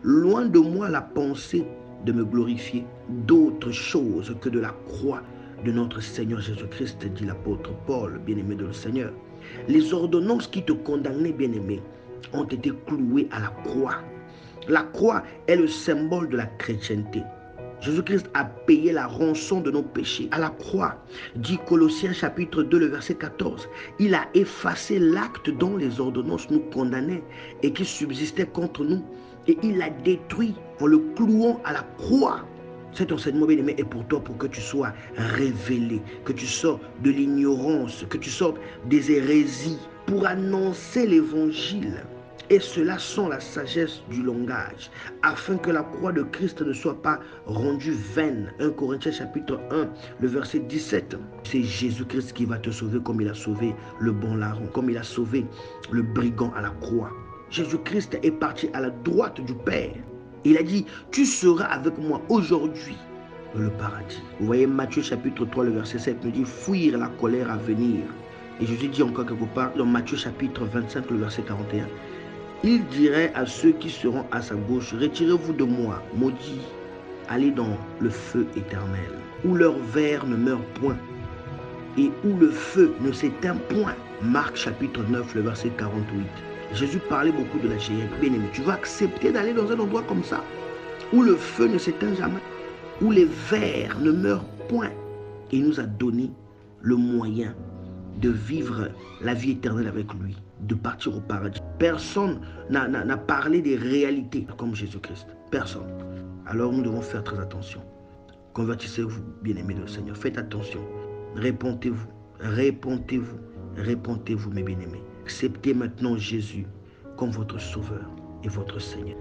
Loin de moi la pensée de me glorifier d'autre chose que de la croix de notre Seigneur Jésus-Christ, dit l'apôtre Paul, bien-aimé de le Seigneur. Les ordonnances qui te condamnaient, bien-aimé, ont été clouées à la croix. La croix est le symbole de la chrétienté. Jésus-Christ a payé la rançon de nos péchés à la croix, dit Colossiens chapitre 2, le verset 14. Il a effacé l'acte dont les ordonnances nous condamnaient et qui subsistait contre nous. Et il l'a détruit en le clouant à la croix. Cet enseignement, bien-aimé, est pour toi, pour que tu sois révélé, que tu sortes de l'ignorance, que tu sortes des hérésies, pour annoncer l'évangile. Et cela sans la sagesse du langage, afin que la croix de Christ ne soit pas rendue vaine. 1 Corinthiens chapitre 1, le verset 17. C'est Jésus-Christ qui va te sauver comme il a sauvé le bon larron, comme il a sauvé le brigand à la croix. Jésus-Christ est parti à la droite du Père. Il a dit, tu seras avec moi aujourd'hui dans le paradis. Vous voyez Matthieu chapitre 3, le verset 7 nous dit, fuir la colère à venir. Et Jésus dit encore quelque part dans Matthieu chapitre 25, le verset 41. Il dirait à ceux qui seront à sa gauche, retirez-vous de moi, maudits, allez dans le feu éternel, où leur verre ne meurt point, et où le feu ne s'éteint point. Marc chapitre 9, le verset 48. Jésus parlait beaucoup de la géhenne. Bien-aimé, tu vas accepter d'aller dans un endroit comme ça, où le feu ne s'éteint jamais, où les vers ne meurent point. Et il nous a donné le moyen de vivre la vie éternelle avec lui, de partir au paradis. Personne n'a parlé des réalités comme Jésus-Christ. Personne. Alors nous devons faire très attention. Convertissez-vous, bien-aimés du Seigneur. Faites attention. Répentez-vous. Répentez-vous. Répentez-vous, mes bien-aimés. Acceptez maintenant Jésus comme votre Sauveur et votre Seigneur.